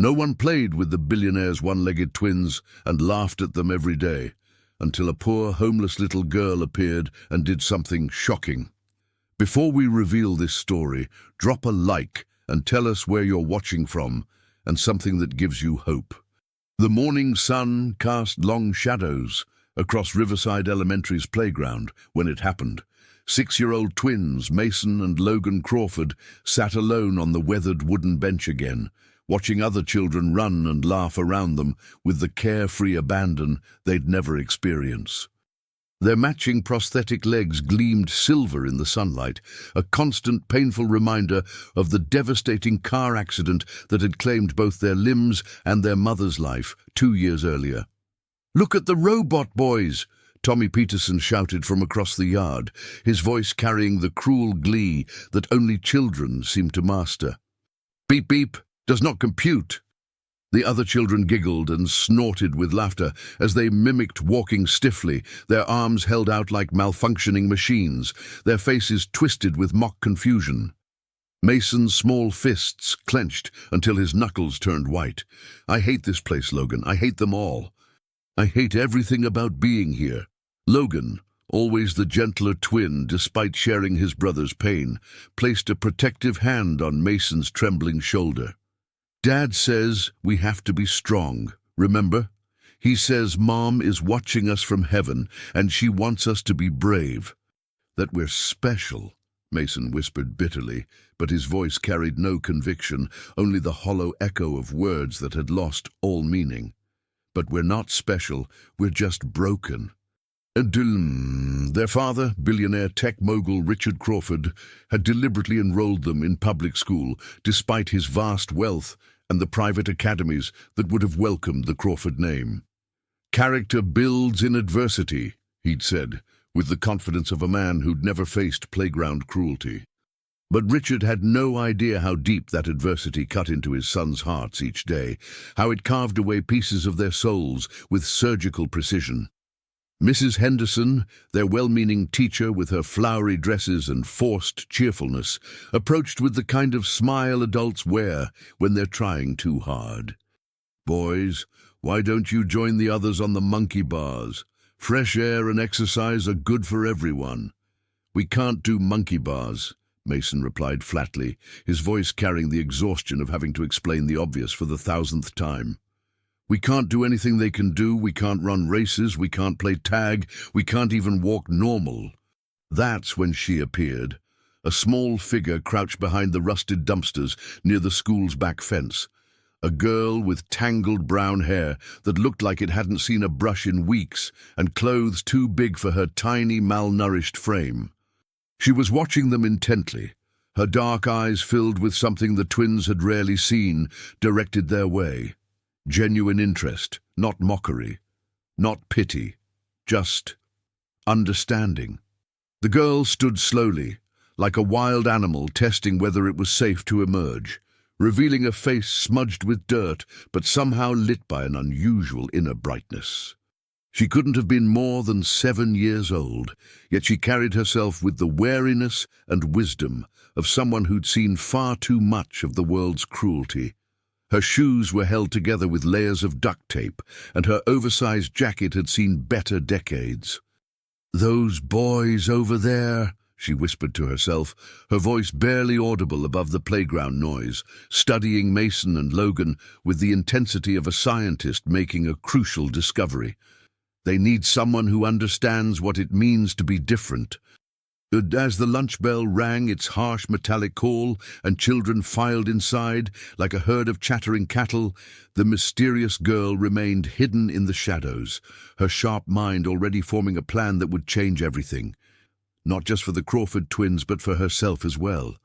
No one played with the billionaire's one-legged twins and laughed at them every day, until a poor, homeless little girl appeared and did something shocking. Before we reveal this story, drop a like and tell us where you're watching from and something that gives you hope. The morning sun cast long shadows across Riverside Elementary's playground when it happened. 6-year-old twins, Mason and Logan Crawford, sat alone on the weathered wooden bench again, watching other children run and laugh around them with the carefree abandon they'd never experience. Their matching prosthetic legs gleamed silver in the sunlight, a constant painful reminder of the devastating car accident that had claimed both their limbs and their mother's life 2 years earlier. "Look at the robot boys!" Tommy Peterson shouted from across the yard, his voice carrying the cruel glee that only children seem to master. "Beep beep does not compute." The other children giggled and snorted with laughter as they mimicked walking stiffly, their arms held out like malfunctioning machines, their faces twisted with mock confusion. Mason's small fists clenched until his knuckles turned white. "I hate this place, Logan. I hate them all. I hate everything about being here." Logan, always the gentler twin despite sharing his brother's pain, placed a protective hand on Mason's trembling shoulder. "Dad says we have to be strong, remember? He says Mom is watching us from heaven and she wants us to be brave. That we're special," Mason whispered bitterly, but his voice carried no conviction, only the hollow echo of words that had lost all meaning. "But we're not special, we're just broken." Their father, billionaire tech mogul Richard Crawford, had deliberately enrolled them in public school, despite his vast wealth and the private academies that would have welcomed the Crawford name. "Character builds in adversity," he'd said, with the confidence of a man who'd never faced playground cruelty. But Richard had no idea how deep that adversity cut into his sons' hearts each day, how it carved away pieces of their souls with surgical precision. Mrs. Henderson, their well-meaning teacher with her flowery dresses and forced cheerfulness, approached with the kind of smile adults wear when they're trying too hard. "Boys, why don't you join the others on the monkey bars? Fresh air and exercise are good for everyone." "We can't do monkey bars," Mason replied flatly, his voice carrying the exhaustion of having to explain the obvious for the 1,000th time. "We can't do anything they can do, we can't run races, we can't play tag, we can't even walk normal." That's when she appeared, a small figure crouched behind the rusted dumpsters near the school's back fence. A girl with tangled brown hair that looked like it hadn't seen a brush in weeks, and clothes too big for her tiny, malnourished frame. She was watching them intently, her dark eyes filled with something the twins had rarely seen, directed their way. Genuine interest, not mockery, not pity, just understanding. The girl stood slowly, like a wild animal testing whether it was safe to emerge, revealing a face smudged with dirt but somehow lit by an unusual inner brightness. She couldn't have been more than 7 years old, yet she carried herself with the wariness and wisdom of someone who'd seen far too much of the world's cruelty. Her shoes were held together with layers of duct tape, and her oversized jacket had seen better decades. "Those boys over there," she whispered to herself, her voice barely audible above the playground noise, studying Mason and Logan with the intensity of a scientist making a crucial discovery. "They need someone who understands what it means to be different." As the lunch bell rang its harsh metallic call and children filed inside like a herd of chattering cattle, the mysterious girl remained hidden in the shadows, her sharp mind already forming a plan that would change everything. Not just for the Crawford twins, but for herself as well.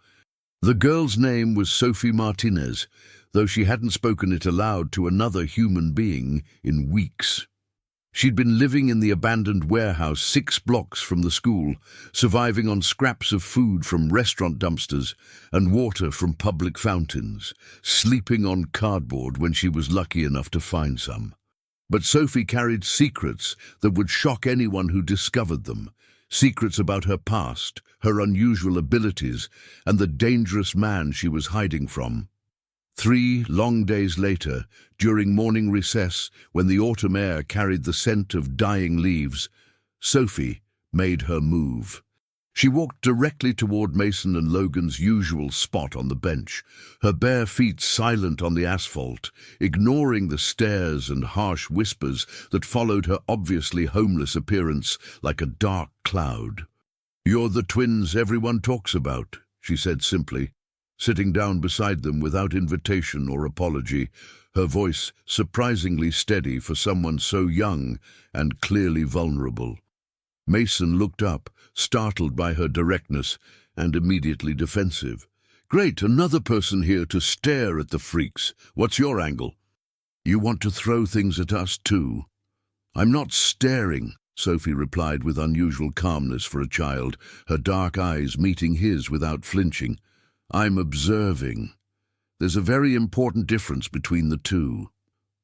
The girl's name was Sophie Martinez, though she hadn't spoken it aloud to another human being in weeks. She'd been living in the abandoned warehouse 6 blocks from the school, surviving on scraps of food from restaurant dumpsters and water from public fountains, sleeping on cardboard when she was lucky enough to find some. But Sophie carried secrets that would shock anyone who discovered them, secrets about her past, her unusual abilities, and the dangerous man she was hiding from. 3 long days later, during morning recess, when the autumn air carried the scent of dying leaves, Sophie made her move. She walked directly toward Mason and Logan's usual spot on the bench, her bare feet silent on the asphalt, ignoring the stares and harsh whispers that followed her obviously homeless appearance like a dark cloud. "You're the twins everyone talks about," she said simply, sitting down beside them without invitation or apology, her voice surprisingly steady for someone so young and clearly vulnerable. Mason looked up, startled by her directness, and immediately defensive. "Great, another person here to stare at the freaks. What's your angle? You want to throw things at us too?" "I'm not staring," Sophie replied with unusual calmness for a child, her dark eyes meeting his without flinching. "I'm observing. There's a very important difference between the two."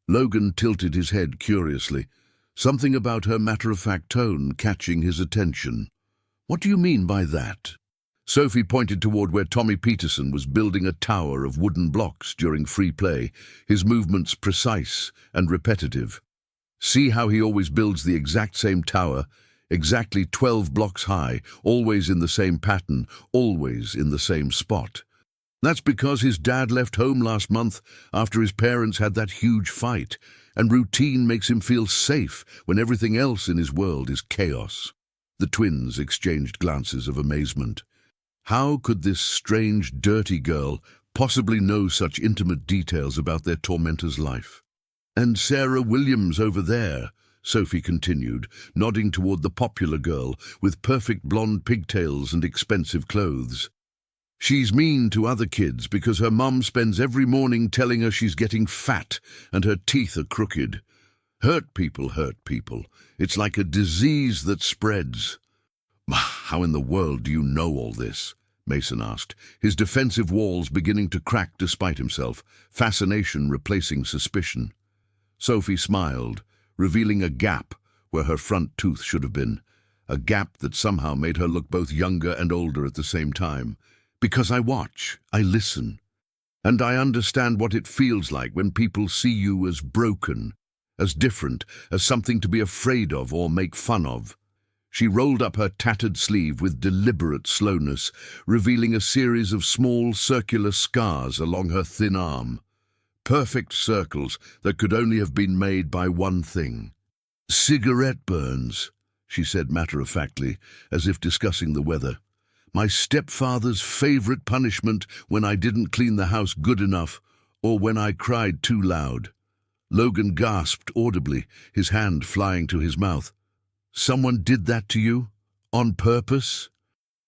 Logan tilted his head curiously, something about her matter-of-fact tone catching his attention. "What do you mean by that?" Sophie pointed toward where Tommy Peterson was building a tower of wooden blocks during free play, his movements precise and repetitive. "See how he always builds the exact same tower, exactly 12 blocks high, always in the same pattern, always in the same spot. That's because his dad left home last month after his parents had that huge fight, and routine makes him feel safe when everything else in his world is chaos." The twins exchanged glances of amazement. How could this strange, dirty girl possibly know such intimate details about their tormentor's life? "And Sarah Williams over there," Sophie continued, nodding toward the popular girl with perfect blonde pigtails and expensive clothes. "She's mean to other kids because her mum spends every morning telling her she's getting fat and her teeth are crooked. Hurt people hurt people. It's like a disease that spreads." "How in the world do you know all this?" Mason asked, his defensive walls beginning to crack despite himself, fascination replacing suspicion. Sophie smiled, revealing a gap where her front tooth should have been, a gap that somehow made her look both younger and older at the same time. "Because I watch, I listen, and I understand what it feels like when people see you as broken, as different, as something to be afraid of or make fun of." She rolled up her tattered sleeve with deliberate slowness, revealing a series of small circular scars along her thin arm. Perfect circles that could only have been made by one thing. "Cigarette burns," she said matter-of-factly, as if discussing the weather. "My stepfather's favorite punishment when I didn't clean the house good enough or when I cried too loud." Logan gasped audibly, his hand flying to his mouth. "Someone did that to you? On purpose?"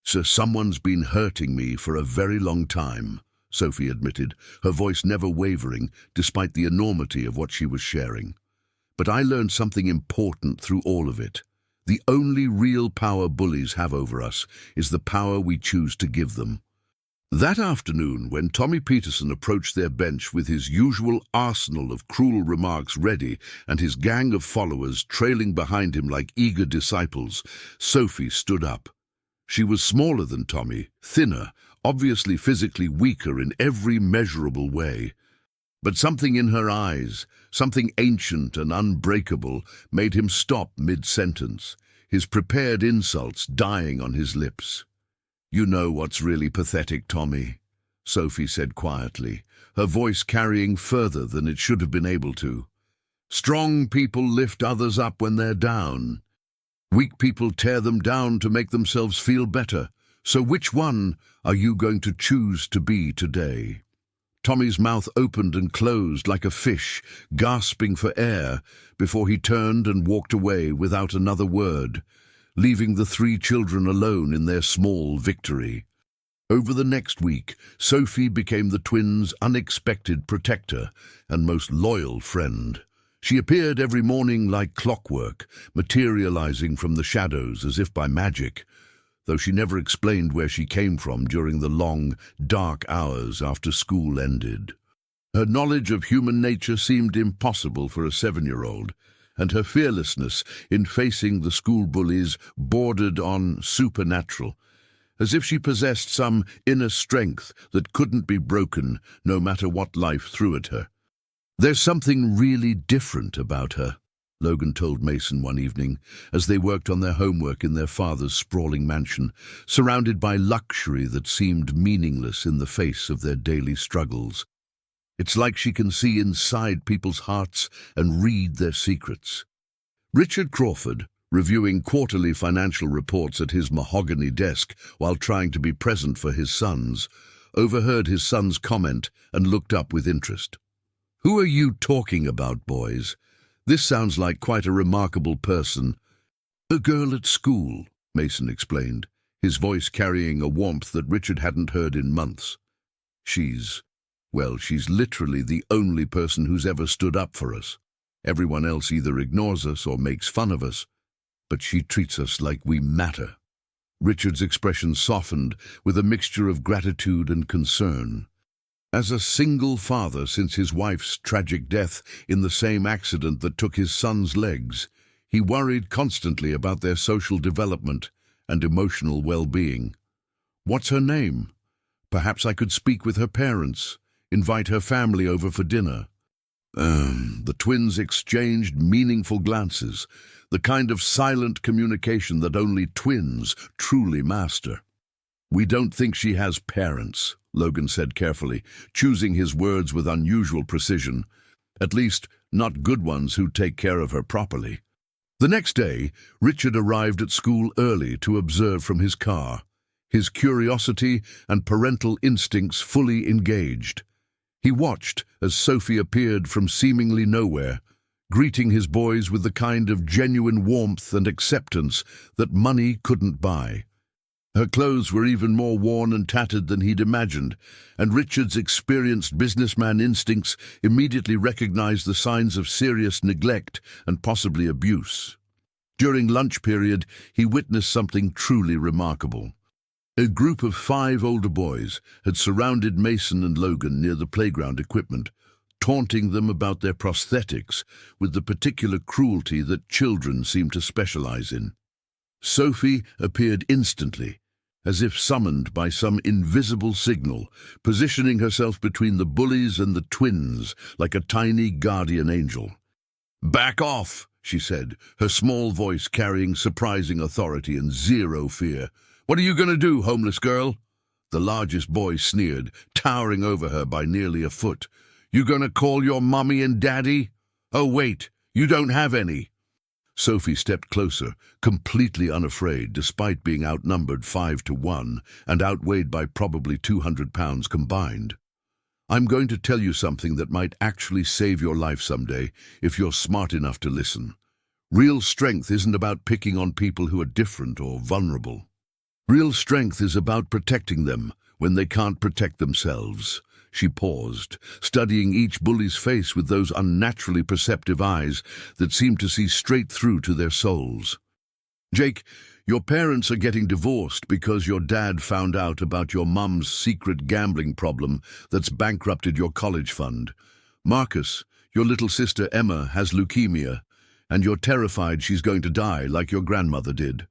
"So someone's been hurting me for a very long time," Sophie admitted, her voice never wavering despite the enormity of what she was sharing. "But I learned something important through all of it. The only real power bullies have over us is the power we choose to give them." That afternoon, when Tommy Peterson approached their bench with his usual arsenal of cruel remarks ready and his gang of followers trailing behind him like eager disciples, Sophie stood up. She was smaller than Tommy, thinner, obviously physically weaker in every measurable way. But something in her eyes, something ancient and unbreakable, made him stop mid-sentence, his prepared insults dying on his lips. "You know what's really pathetic, Tommy," Sophie said quietly, her voice carrying further than it should have been able to. "Strong people lift others up when they're down. Weak people tear them down to make themselves feel better. So which one are you going to choose to be today?" Tommy's mouth opened and closed like a fish, gasping for air, before he turned and walked away without another word, leaving the 3 children alone in their small victory. Over the next week, Sophie became the twins' unexpected protector and most loyal friend. She appeared every morning like clockwork, materializing from the shadows as if by magic, though she never explained where she came from during the long, dark hours after school ended. Her knowledge of human nature seemed impossible for a 7-year-old, and her fearlessness in facing the school bullies bordered on supernatural. as if she possessed some inner strength that couldn't be broken no matter what life threw at her. "There's something really different about her," Logan told Mason one evening, as they worked on their homework in their father's sprawling mansion, surrounded by luxury that seemed meaningless in the face of their daily struggles. "It's like she can see inside people's hearts and read their secrets." Richard Crawford, reviewing quarterly financial reports at his mahogany desk while trying to be present for his sons, overheard his son's comment and looked up with interest. "Who are you talking about, boys? This sounds like quite a remarkable person." "A girl at school," Mason explained, his voice carrying a warmth that Richard hadn't heard in months. She's literally the only person who's ever stood up for us. Everyone else either ignores us or makes fun of us, but she treats us like we matter." Richard's expression softened with a mixture of gratitude and concern. As a single father since his wife's tragic death in the same accident that took his son's legs, he worried constantly about their social development and emotional well-being. "What's her name? Perhaps I could speak with her parents, invite her family over for dinner." The twins exchanged meaningful glances, the kind of silent communication that only twins truly master. "We don't think she has parents," Logan said carefully, choosing his words with unusual precision. "At least, not good ones who take care of her properly." The next day, Richard arrived at school early to observe from his car, his curiosity and parental instincts fully engaged. He watched as Sophie appeared from seemingly nowhere, greeting his boys with the kind of genuine warmth and acceptance that money couldn't buy. Her clothes were even more worn and tattered than he'd imagined, and Richard's experienced businessman instincts immediately recognized the signs of serious neglect and possibly abuse. During lunch period, he witnessed something truly remarkable. A group of 5 older boys had surrounded Mason and Logan near the playground equipment, taunting them about their prosthetics with the particular cruelty that children seem to specialize in. Sophie appeared instantly, as if summoned by some invisible signal, positioning herself between the bullies and the twins like a tiny guardian angel. "Back off," she said, her small voice carrying surprising authority and zero fear. "What are you going to do, homeless girl?" The largest boy sneered, towering over her by nearly a foot. "You going to call your mommy and daddy? Oh, wait, you don't have any." Sophie stepped closer, completely unafraid despite being outnumbered 5-1 and outweighed by probably 200 pounds combined. "I'm going to tell you something that might actually save your life someday if you're smart enough to listen. Real strength isn't about picking on people who are different or vulnerable. Real strength is about protecting them when they can't protect themselves." She paused, studying each bully's face with those unnaturally perceptive eyes that seemed to see straight through to their souls. "Jake, your parents are getting divorced because your dad found out about your mum's secret gambling problem that's bankrupted your college fund. Marcus, your little sister Emma has leukemia, and you're terrified she's going to die like your grandmother did.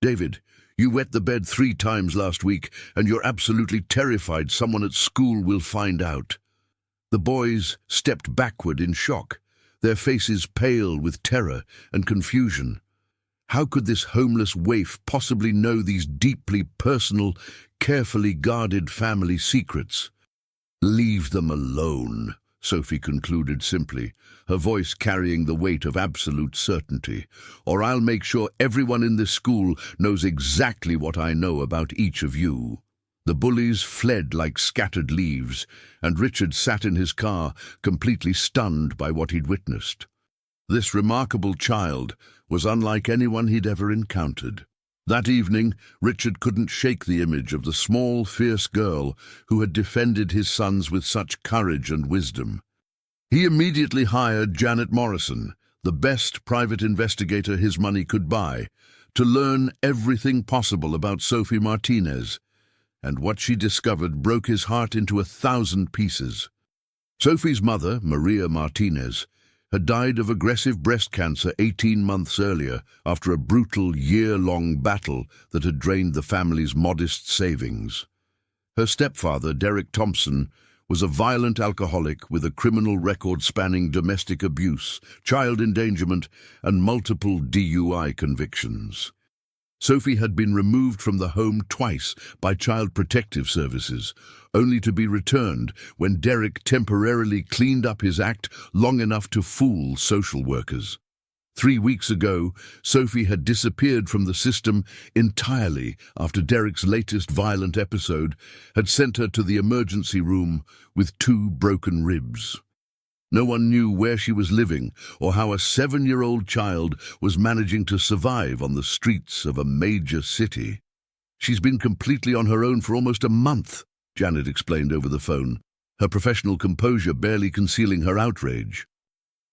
David, you wet the bed 3 times last week, and you're absolutely terrified someone at school will find out." The boys stepped backward in shock, their faces pale with terror and confusion. How could this homeless waif possibly know these deeply personal, carefully guarded family secrets? "Leave them alone," Sophie concluded simply, her voice carrying the weight of absolute certainty, "or I'll make sure everyone in this school knows exactly what I know about each of you." The bullies fled like scattered leaves, and Richard sat in his car, completely stunned by what he'd witnessed. This remarkable child was unlike anyone he'd ever encountered. That evening, Richard couldn't shake the image of the small, fierce girl who had defended his sons with such courage and wisdom. He immediately hired Janet Morrison, the best private investigator his money could buy, to learn everything possible about Sophie Martinez, and what she discovered broke his heart into 1,000 pieces. Sophie's mother, Maria Martinez, had died of aggressive breast cancer 18 months earlier after a brutal year-long battle that had drained the family's modest savings. Her stepfather, Derek Thompson, was a violent alcoholic with a criminal record spanning domestic abuse, child endangerment, and multiple DUI convictions. Sophie had been removed from the home twice by Child Protective Services, only to be returned when Derek temporarily cleaned up his act long enough to fool social workers. 3 weeks ago, Sophie had disappeared from the system entirely after Derek's latest violent episode had sent her to the emergency room with 2 broken ribs. No one knew where she was living or how a 7-year-old child was managing to survive on the streets of a major city. "She's been completely on her own for almost a month," Janet explained over the phone, her professional composure barely concealing her outrage.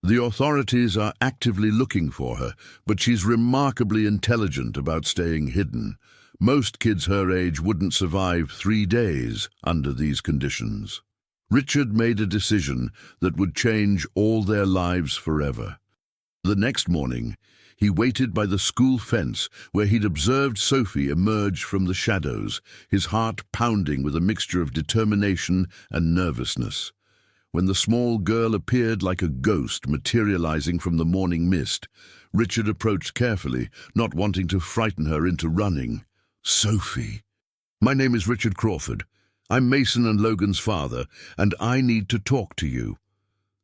"The authorities are actively looking for her, but she's remarkably intelligent about staying hidden. Most kids her age wouldn't survive 3 days under these conditions." Richard made a decision that would change all their lives forever. The next morning, he waited by the school fence where he'd observed Sophie emerge from the shadows, his heart pounding with a mixture of determination and nervousness. When the small girl appeared like a ghost materializing from the morning mist, Richard approached carefully, not wanting to frighten her into running. "Sophie, my name is Richard Crawford. I'm Mason and Logan's father, and I need to talk to you."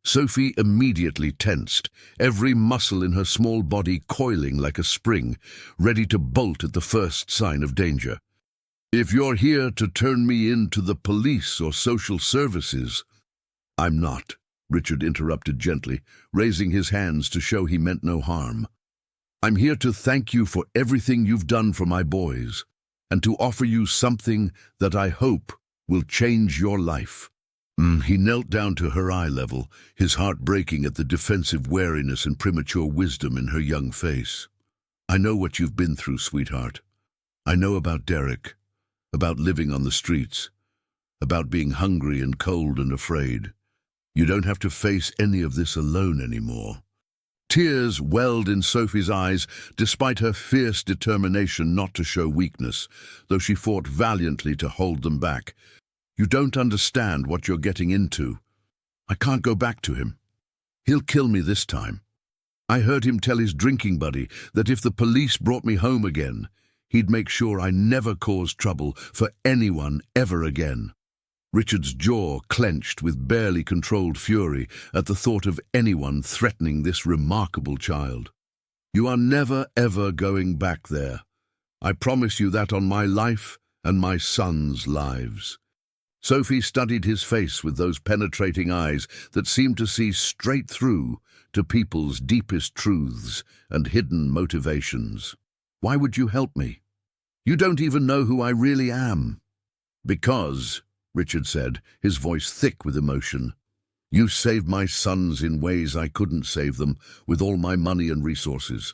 Sophie immediately tensed, every muscle in her small body coiling like a spring, ready to bolt at the first sign of danger. "If you're here to turn me in to the police or social services—" "I'm not," Richard interrupted gently, raising his hands to show he meant no harm. "I'm here to thank you for everything you've done for my boys, and to offer you something that I hope will change your life." He knelt down to her eye level, his heart breaking at the defensive wariness and premature wisdom in her young face. "I know what you've been through, sweetheart. I know about Derek, about living on the streets, about being hungry and cold and afraid. You don't have to face any of this alone anymore." Tears welled in Sophie's eyes despite her fierce determination not to show weakness, though she fought valiantly to hold them back. "You don't understand what you're getting into. I can't go back to him. He'll kill me this time. I heard him tell his drinking buddy that if the police brought me home again, he'd make sure I never caused trouble for anyone ever again." Richard's jaw clenched with barely controlled fury at the thought of anyone threatening this remarkable child. "You are never, ever going back there. I promise you that on my life and my sons' lives." Sophie studied his face with those penetrating eyes that seemed to see straight through to people's deepest truths and hidden motivations. "Why would you help me? You don't even know who I really am." "Because," Richard said, his voice thick with emotion, "you saved my sons in ways I couldn't save them with all my money and resources.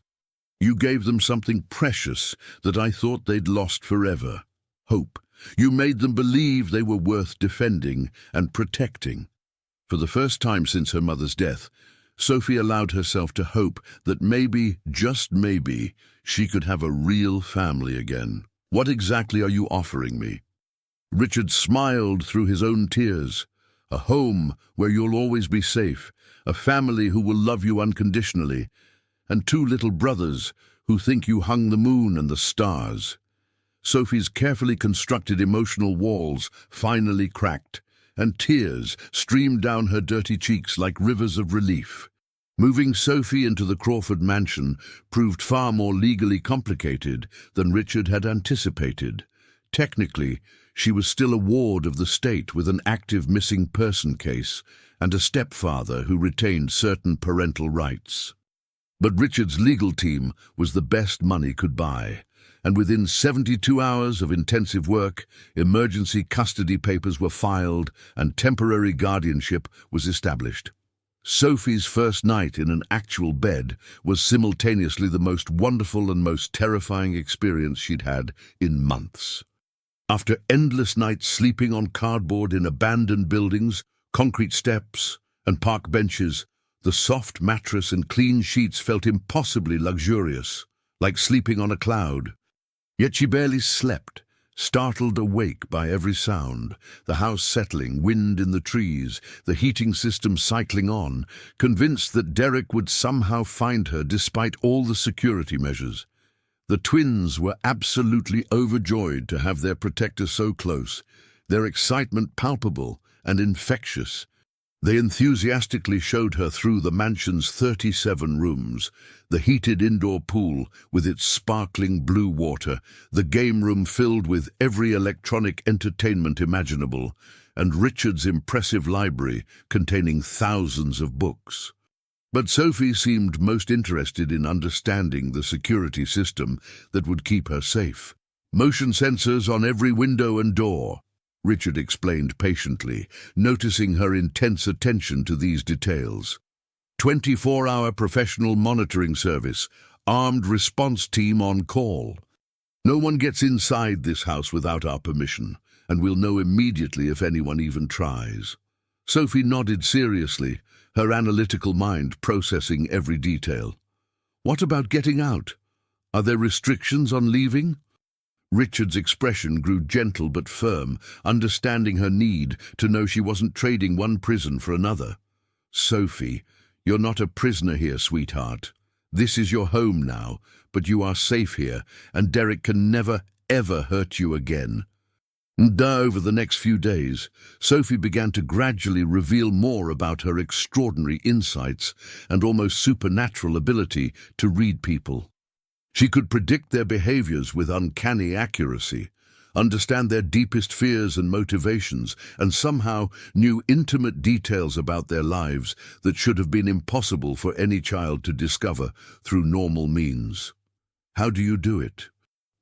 You gave them something precious that I thought they'd lost forever: hope. You made them believe they were worth defending and protecting." For the first time since her mother's death, Sophie allowed herself to hope that maybe, just maybe, she could have a real family again. "What exactly are you offering me?" Richard smiled through his own tears. "A home where you'll always be safe, a family who will love you unconditionally, and 2 little brothers who think you hung the moon and the stars." Sophie's carefully constructed emotional walls finally cracked, and tears streamed down her dirty cheeks like rivers of relief. Moving Sophie into the Crawford mansion proved far more legally complicated than Richard had anticipated. Technically, she was still a ward of the state with an active missing person case and a stepfather who retained certain parental rights. But Richard's legal team was the best money could buy, and within 72 hours of intensive work, emergency custody papers were filed and temporary guardianship was established. Sophie's first night in an actual bed was simultaneously the most wonderful and most terrifying experience she'd had in months. After endless nights sleeping on cardboard in abandoned buildings, concrete steps, and park benches, The soft mattress and clean sheets felt impossibly luxurious, like sleeping on a cloud. Yet she barely slept, startled awake by every sound, the house settling, wind in the trees, the heating system cycling on, convinced that Derek would somehow find her despite all the security measures. The twins were absolutely overjoyed to have their protector so close, their excitement palpable and infectious. They enthusiastically showed her through the mansion's 37 rooms, the heated indoor pool with its sparkling blue water, the game room filled with every electronic entertainment imaginable, and Richard's impressive library containing thousands of books. But Sophie seemed most interested in understanding the security system that would keep her safe. Motion sensors on every window and door, Richard explained patiently, noticing her intense attention to these details. 24-hour professional monitoring service, armed response team on call. No one gets inside this house without our permission, and we'll know immediately if anyone even tries. Sophie nodded seriously, her analytical mind processing every detail. What about getting out? Are there restrictions on leaving? Richard's expression grew gentle but firm, understanding her need to know she wasn't trading one prison for another. Sophie, you're not a prisoner here, sweetheart. This is your home now, but you are safe here, and Derek can never, ever hurt you again. And over the next few days, Sophie began to gradually reveal more about her extraordinary insights and almost supernatural ability to read people. She could predict their behaviors with uncanny accuracy, understand their deepest fears and motivations, and somehow knew intimate details about their lives that should have been impossible for any child to discover through normal means. "How do you do it?"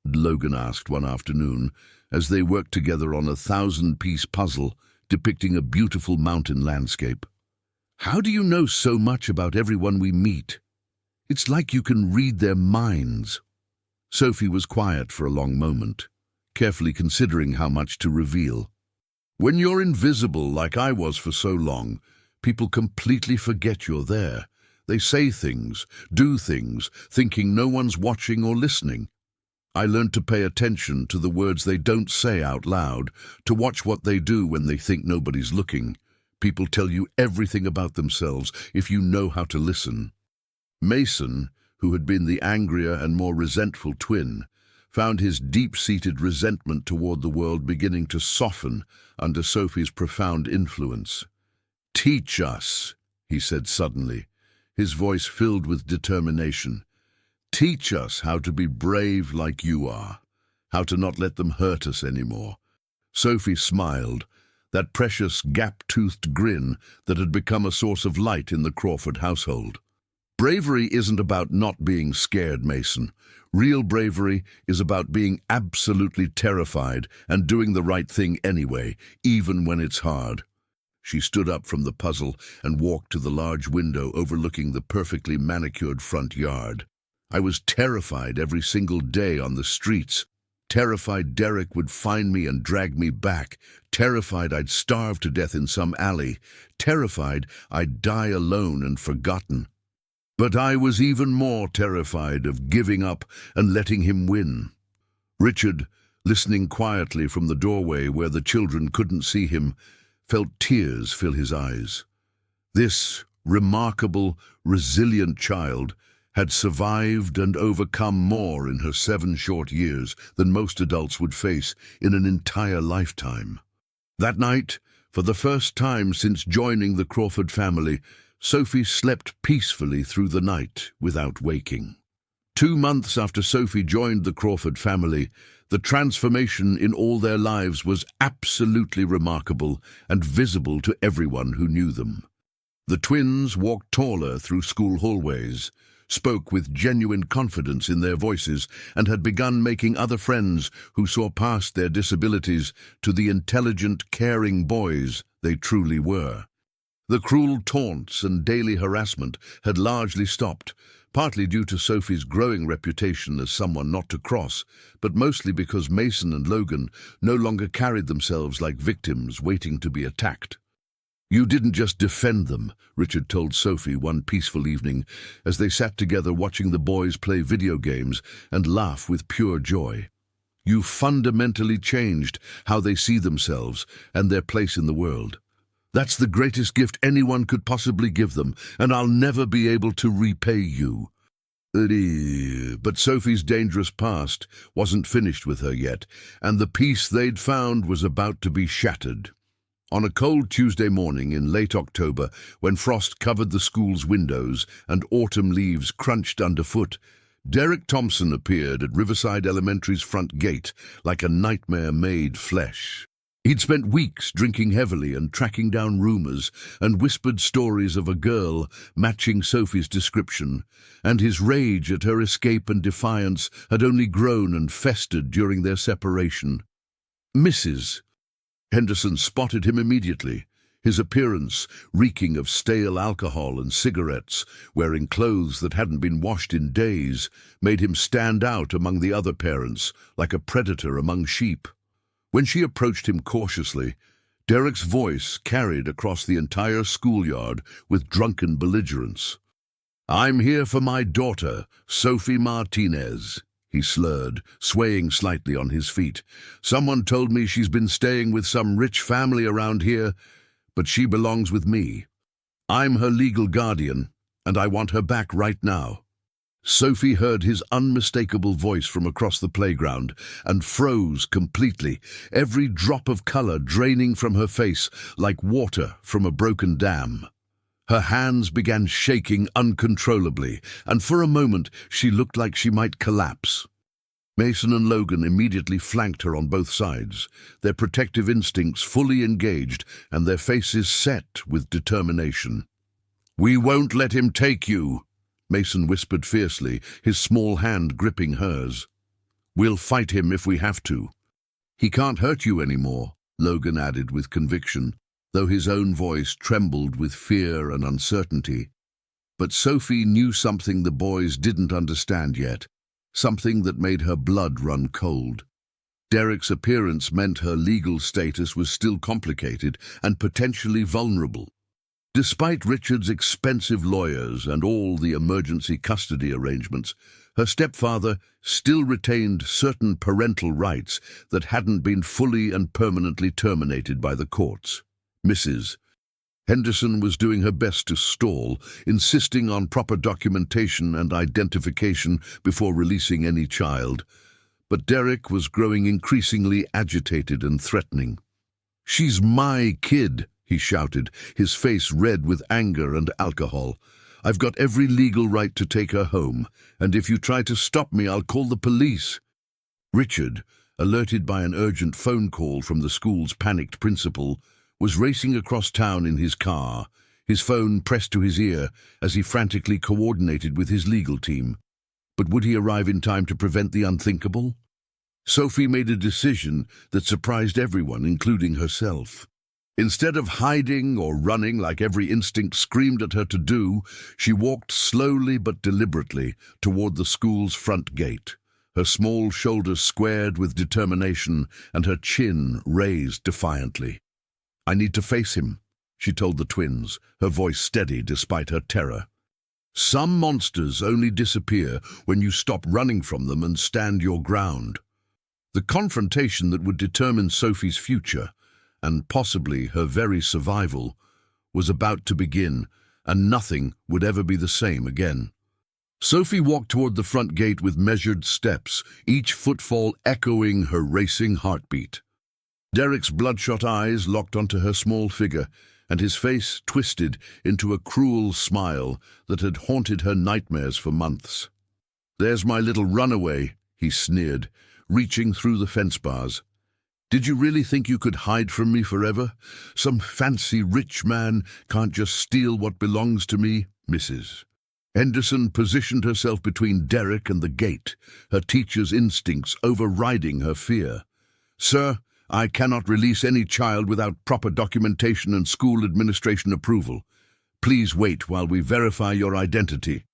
Logan asked one afternoon, as they worked together on a 1,000-piece puzzle depicting a beautiful mountain landscape. "How do you know so much about everyone we meet? It's like you can read their minds." Sophie was quiet for a long moment, carefully considering how much to reveal. "When you're invisible, like I was for so long, people completely forget you're there. They say things, do things, thinking no one's watching or listening. I learned to pay attention to the words they don't say out loud, to watch what they do when they think nobody's looking. People tell you everything about themselves if you know how to listen." Mason, who had been the angrier and more resentful twin, found his deep-seated resentment toward the world beginning to soften under Sophie's profound influence. "Teach us," he said suddenly, his voice filled with determination. "Teach us how to be brave like you are, how to not let them hurt us anymore." Sophie smiled, that precious gap-toothed grin that had become a source of light in the Crawford household. "Bravery isn't about not being scared, Mason. Real bravery is about being absolutely terrified and doing the right thing anyway, even when it's hard." She stood up from the puzzle and walked to the large window overlooking the perfectly manicured front yard. "I was terrified every single day on the streets. Terrified Derek would find me and drag me back. Terrified I'd starve to death in some alley. Terrified I'd die alone and forgotten. But I was even more terrified of giving up and letting him win." Richard, listening quietly from the doorway where the children couldn't see him, felt tears fill his eyes. This remarkable, resilient child had survived and overcome more in her 7 short years than most adults would face in an entire lifetime. That night, for the first time since joining the Crawford family, Sophie slept peacefully through the night without waking. 2 months after Sophie joined the Crawford family, the transformation in all their lives was absolutely remarkable and visible to everyone who knew them. The twins walked taller through school hallways, spoke with genuine confidence in their voices, and had begun making other friends who saw past their disabilities to the intelligent, caring boys they truly were. The cruel taunts and daily harassment had largely stopped, partly due to Sophie's growing reputation as someone not to cross, but mostly because Mason and Logan no longer carried themselves like victims waiting to be attacked. You didn't just defend them, Richard told Sophie one peaceful evening as they sat together watching the boys play video games and laugh with pure joy. You fundamentally changed how they see themselves and their place in the world. That's the greatest gift anyone could possibly give them, and I'll never be able to repay you. But Sophie's dangerous past wasn't finished with her yet, and the peace they'd found was about to be shattered. On a cold Tuesday morning in late October, when frost covered the school's windows and autumn leaves crunched underfoot, Derek Thompson appeared at Riverside Elementary's front gate like a nightmare made flesh. He'd spent weeks drinking heavily and tracking down rumors and whispered stories of a girl matching Sophie's description, and his rage at her escape and defiance had only grown and festered during their separation. Mrs. Henderson spotted him immediately, his appearance reeking of stale alcohol and cigarettes, wearing clothes that hadn't been washed in days, made him stand out among the other parents like a predator among sheep. When she approached him cautiously, Derek's voice carried across the entire schoolyard with drunken belligerence. "I'm here for my daughter, Sophie Martinez," he slurred, swaying slightly on his feet. "Someone told me she's been staying with some rich family around here, but she belongs with me. I'm her legal guardian, and I want her back right now." Sophie heard his unmistakable voice from across the playground and froze completely, every drop of color draining from her face like water from a broken dam. Her hands began shaking uncontrollably, and for a moment she looked like she might collapse. Mason and Logan immediately flanked her on both sides, their protective instincts fully engaged and their faces set with determination. "We won't let him take you," Mason whispered fiercely, his small hand gripping hers. "We'll fight him if we have to." "He can't hurt you anymore," Logan added with conviction, though his own voice trembled with fear and uncertainty. But Sophie knew something the boys didn't understand yet, something that made her blood run cold. Derek's appearance meant her legal status was still complicated and potentially vulnerable. Despite Richard's expensive lawyers and all the emergency custody arrangements, her stepfather still retained certain parental rights that hadn't been fully and permanently terminated by the courts. Mrs. Henderson was doing her best to stall, insisting on proper documentation and identification before releasing any child. But Derek was growing increasingly agitated and threatening. "She's my kid," he shouted, his face red with anger and alcohol. "I've got every legal right to take her home, and if you try to stop me, I'll call the police." Richard, alerted by an urgent phone call from the school's panicked principal, was racing across town in his car, his phone pressed to his ear as he frantically coordinated with his legal team. But would he arrive in time to prevent the unthinkable? Sophie made a decision that surprised everyone, including herself. Instead of hiding or running like every instinct screamed at her to do, she walked slowly but deliberately toward the school's front gate, her small shoulders squared with determination and her chin raised defiantly. "I need to face him," she told the twins, her voice steady despite her terror. "Some monsters only disappear when you stop running from them and stand your ground." The confrontation that would determine Sophie's future, and possibly her very survival, was about to begin, and nothing would ever be the same again. Sophie walked toward the front gate with measured steps, each footfall echoing her racing heartbeat. Derek's bloodshot eyes locked onto her small figure, and his face twisted into a cruel smile that had haunted her nightmares for months. "There's my little runaway," he sneered, reaching through the fence bars. "Did you really think you could hide from me forever? Some fancy rich man can't just steal what belongs to me." Mrs. Henderson positioned herself between Derek and the gate, her teacher's instincts overriding her fear. "Sir, I cannot release any child without proper documentation and school administration approval. Please wait while we verify your identity."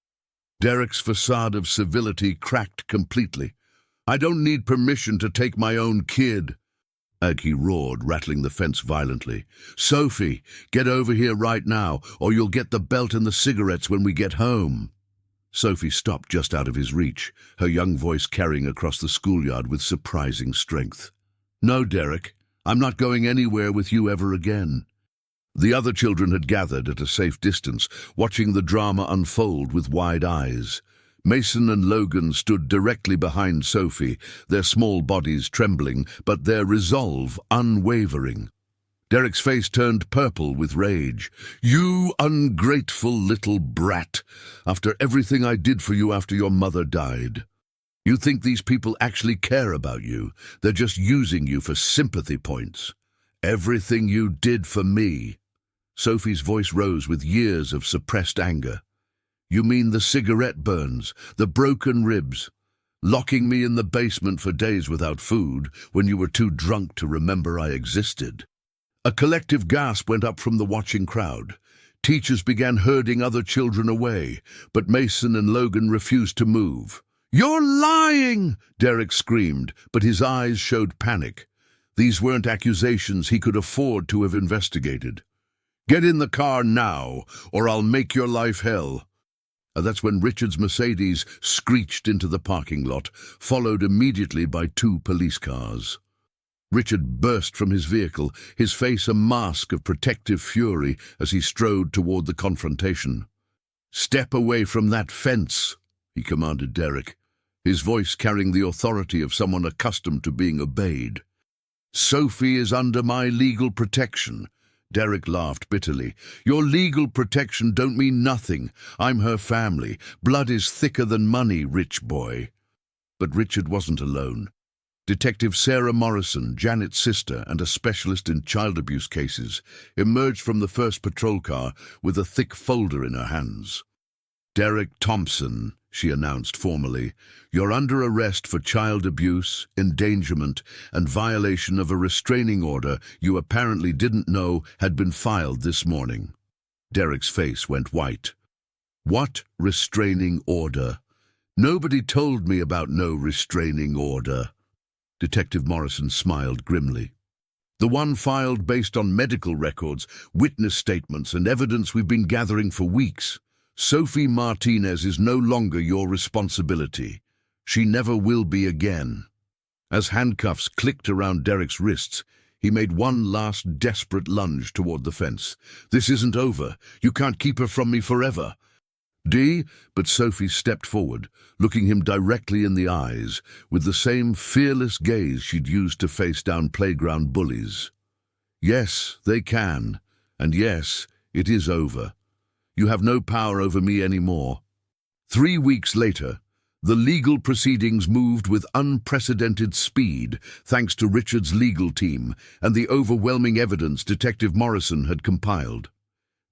Derek's facade of civility cracked completely. "I don't need permission to take my own kid." He roared, rattling the fence violently. "Sophie, get over here right now, or you'll get the belt and the cigarettes when we get home." Sophie stopped just out of his reach, her young voice carrying across the schoolyard with surprising strength. "No, Derek, I'm not going anywhere with you ever again." The other children had gathered at a safe distance, watching the drama unfold with wide eyes. Mason and Logan stood directly behind Sophie, their small bodies trembling, but their resolve unwavering. Derek's face turned purple with rage. "You ungrateful little brat! After everything I did for you after your mother died. You think these people actually care about you? They're just using you for sympathy points. Everything you did for me." Sophie's voice rose with years of suppressed anger. "You mean the cigarette burns, the broken ribs, locking me in the basement for days without food when you were too drunk to remember I existed?" A collective gasp went up from the watching crowd. Teachers began herding other children away, but Mason and Logan refused to move. "You're lying!" Derek screamed, but his eyes showed panic. These weren't accusations he could afford to have investigated. "Get in the car now, or I'll make your life hell." That's when Richard's Mercedes screeched into the parking lot, followed immediately by 2 police cars. Richard burst from his vehicle, his face a mask of protective fury as he strode toward the confrontation. "Step away from that fence," he commanded Derek, his voice carrying the authority of someone accustomed to being obeyed. "Sophie is under my legal protection." Derek laughed bitterly. "Your legal protection don't mean nothing. I'm her family. Blood is thicker than money, rich boy." But Richard wasn't alone. Detective Sarah Morrison, Janet's sister and a specialist in child abuse cases, emerged from the first patrol car with a thick folder in her hands. "Derek Thompson," she announced formally, "you're under arrest for child abuse, endangerment, and violation of a restraining order you apparently didn't know had been filed this morning." Derek's face went white. "What restraining order? Nobody told me about no restraining order." Detective Morrison smiled grimly. "The one filed based on medical records, witness statements, and evidence we've been gathering for weeks. Sophie Martinez is no longer your responsibility. She never will be again." As handcuffs clicked around Derek's wrists, he made one last desperate lunge toward the fence. "This isn't over. You can't keep her from me forever." But Sophie stepped forward, looking him directly in the eyes, with the same fearless gaze she'd used to face down playground bullies. "Yes, they can. And yes, it is over. You have no power over me anymore." 3 weeks later, the legal proceedings moved with unprecedented speed thanks to Richard's legal team and the overwhelming evidence Detective Morrison had compiled.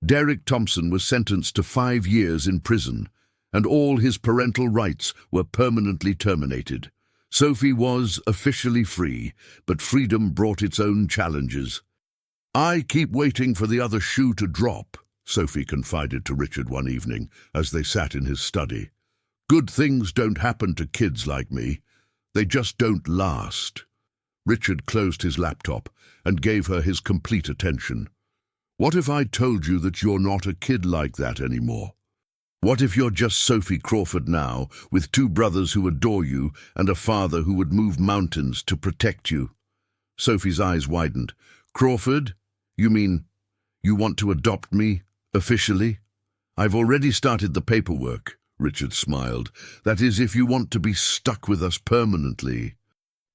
Derek Thompson was sentenced to 5 years in prison, and all his parental rights were permanently terminated. Sophie was officially free, but freedom brought its own challenges. "I keep waiting for the other shoe to drop," Sophie confided to Richard one evening as they sat in his study. "Good things don't happen to kids like me. They just don't last." Richard closed his laptop and gave her his complete attention. "What if I told you that you're not a kid like that anymore? What if you're just Sophie Crawford now, with 2 brothers who adore you and a father who would move mountains to protect you?" Sophie's eyes widened. "Crawford? You mean you want to adopt me, officially?" "I've already started the paperwork," Richard smiled. "That is, if you want to be stuck with us permanently."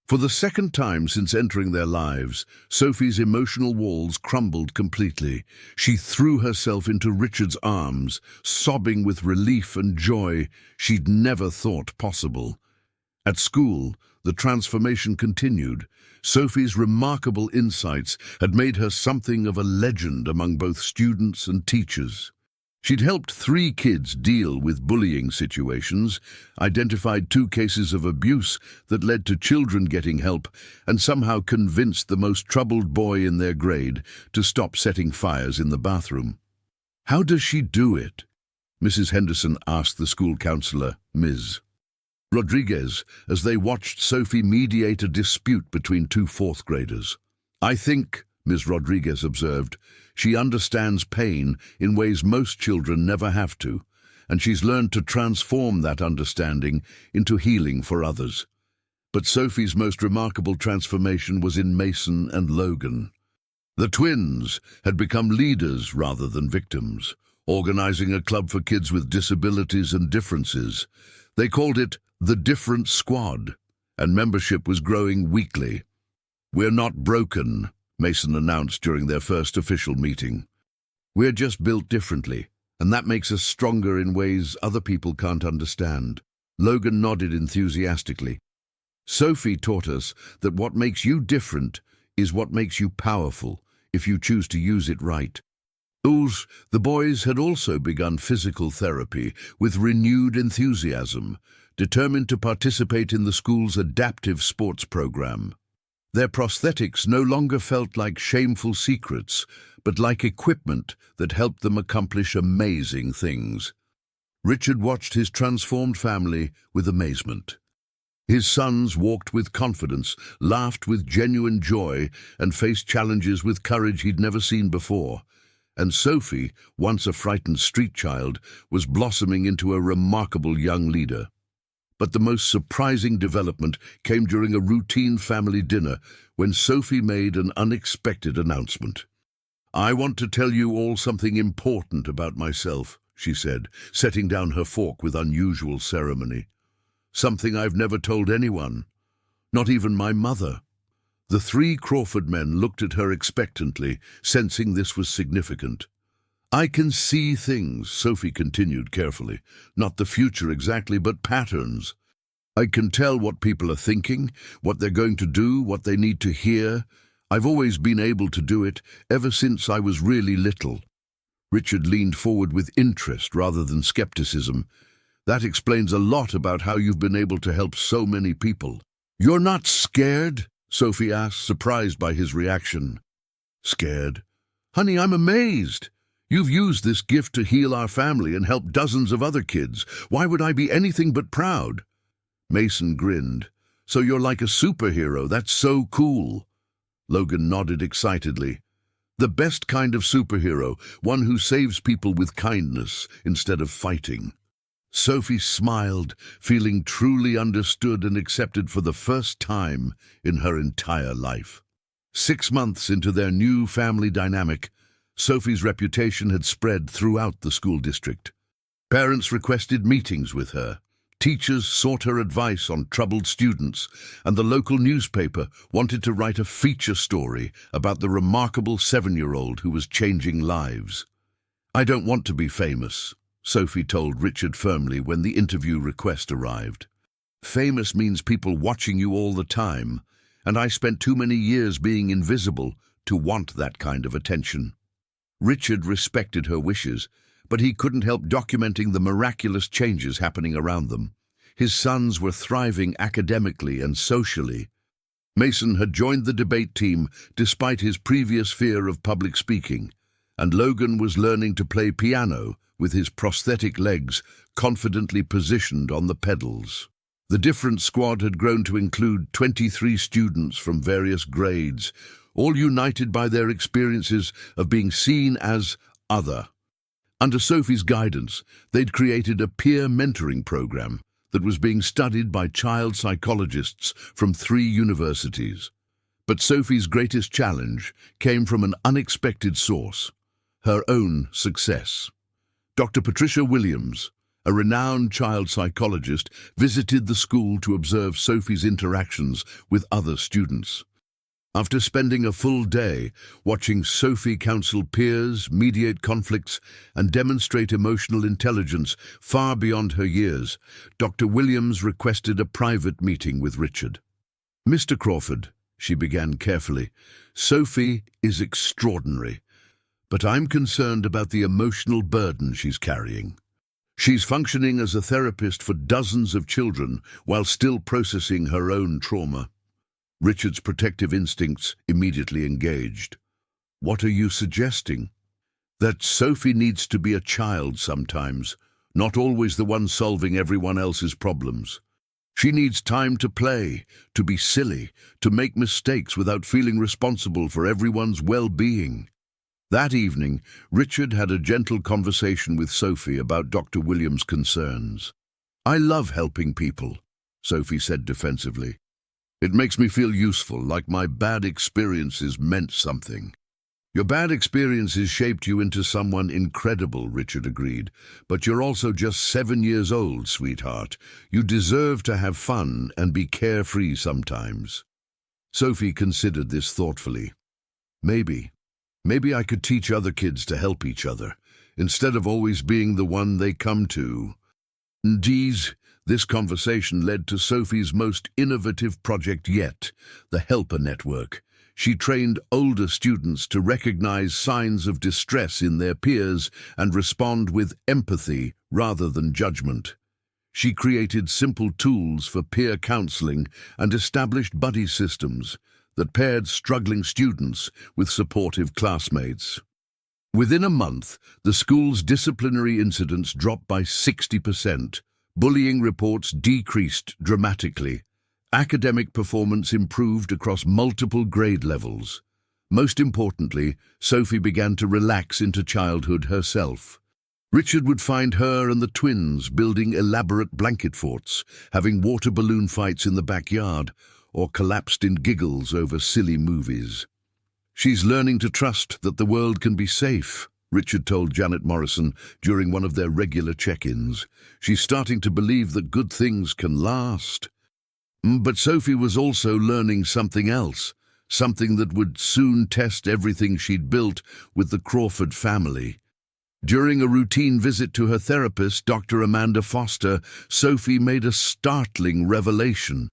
For the second time since entering their lives, Sophie's emotional walls crumbled completely. She threw herself into Richard's arms, sobbing with relief and joy she'd never thought possible. At school, the transformation continued. Sophie's remarkable insights had made her something of a legend among both students and teachers. She'd helped 3 kids deal with bullying situations, identified 2 cases of abuse that led to children getting help, and somehow convinced the most troubled boy in their grade to stop setting fires in the bathroom. "How does she do it?" Mrs. Henderson asked the school counselor, Ms. Rodriguez, as they watched Sophie mediate a dispute between 2 4th graders. I think, Ms. Rodriguez observed, she understands pain in ways most children never have to, and she's learned to transform that understanding into healing for others. But Sophie's most remarkable transformation was in Mason and Logan. The twins had become leaders rather than victims, organizing a club for kids with disabilities and differences. They called it the Different Squad, and membership was growing weekly. "We're not broken," Mason announced during their first official meeting. "We're just built differently, and that makes us stronger in ways other people can't understand." Logan nodded enthusiastically. "Sophie taught us that what makes you different is what makes you powerful, if you choose to use it right." The boys had also begun physical therapy with renewed enthusiasm, determined to participate in the school's adaptive sports program. Their prosthetics no longer felt like shameful secrets, but like equipment that helped them accomplish amazing things. Richard watched his transformed family with amazement. His sons walked with confidence, laughed with genuine joy, and faced challenges with courage he'd never seen before. And Sophie, once a frightened street child, was blossoming into a remarkable young leader. But the most surprising development came during a routine family dinner when Sophie made an unexpected announcement. "I want to tell you all something important about myself," she said, setting down her fork with unusual ceremony. "Something I've never told anyone, not even my mother." The three Crawford men looked at her expectantly, sensing this was significant. "I can see things," Sophie continued carefully. "Not the future exactly, but patterns. I can tell what people are thinking, what they're going to do, what they need to hear. I've always been able to do it, ever since I was really little." Richard leaned forward with interest rather than skepticism. "That explains a lot about how you've been able to help so many people." "You're not scared?" Sophie asked, surprised by his reaction. "Scared? Honey, I'm amazed. You've used this gift to heal our family and help dozens of other kids. Why would I be anything but proud?" Mason grinned. "So you're like a superhero. That's so cool." Logan nodded excitedly. "The best kind of superhero, one who saves people with kindness instead of fighting." Sophie smiled, feeling truly understood and accepted for the first time in her entire life. 6 months into their new family dynamic, Sophie's reputation had spread throughout the school district. Parents requested meetings with her. Teachers sought her advice on troubled students, and the local newspaper wanted to write a feature story about the remarkable 7-year-old who was changing lives. "I don't want to be famous," Sophie told Richard firmly when the interview request arrived. "Famous means people watching you all the time, and I spent too many years being invisible to want that kind of attention." Richard respected her wishes, but he couldn't help documenting the miraculous changes happening around them. His sons were thriving academically and socially. Mason had joined the debate team despite his previous fear of public speaking, and Logan was learning to play piano with his prosthetic legs confidently positioned on the pedals. The Different Squad had grown to include 23 students from various grades, all united by their experiences of being seen as other. Under Sophie's guidance, they'd created a peer mentoring program that was being studied by child psychologists from 3 universities. But Sophie's greatest challenge came from an unexpected source: her own success. Dr. Patricia Williams, a renowned child psychologist, visited the school to observe Sophie's interactions with other students. After spending a full day watching Sophie counsel peers, mediate conflicts, and demonstrate emotional intelligence far beyond her years, Dr. Williams requested a private meeting with Richard. "Mr. Crawford," she began carefully, "Sophie is extraordinary, but I'm concerned about the emotional burden she's carrying. She's functioning as a therapist for dozens of children while still processing her own trauma." Richard's protective instincts immediately engaged. "What are you suggesting?" "That Sophie needs to be a child sometimes, not always the one solving everyone else's problems. She needs time to play, to be silly, to make mistakes without feeling responsible for everyone's well-being. That evening, Richard had a gentle conversation with Sophie about Dr. Williams' concerns. "I love helping people," Sophie said defensively. "It makes me feel useful, like my bad experiences meant something." "Your bad experiences shaped you into someone incredible," Richard agreed. "But you're also just 7 years old, sweetheart. You deserve to have fun and be carefree sometimes." Sophie considered this thoughtfully. Maybe I could teach other kids to help each other, instead of always being the one they come to. Indeed, this conversation led to Sophie's most innovative project yet, the Helper Network. She trained older students to recognize signs of distress in their peers and respond with empathy rather than judgment. She created simple tools for peer counseling and established buddy systems that paired struggling students with supportive classmates. Within a month, the school's disciplinary incidents dropped by 60%. Bullying reports decreased dramatically. Academic performance improved across multiple grade levels. Most importantly, Sophie began to relax into childhood herself. Richard would find her and the twins building elaborate blanket forts, having water balloon fights in the backyard, or collapsed in giggles over silly movies. "She's learning to trust that the world can be safe," Richard told Janet Morrison during one of their regular check-ins. "She's starting to believe that good things can last." But Sophie was also learning something else, something that would soon test everything she'd built with the Crawford family. During a routine visit to her therapist, Dr. Amanda Foster, Sophie made a startling revelation.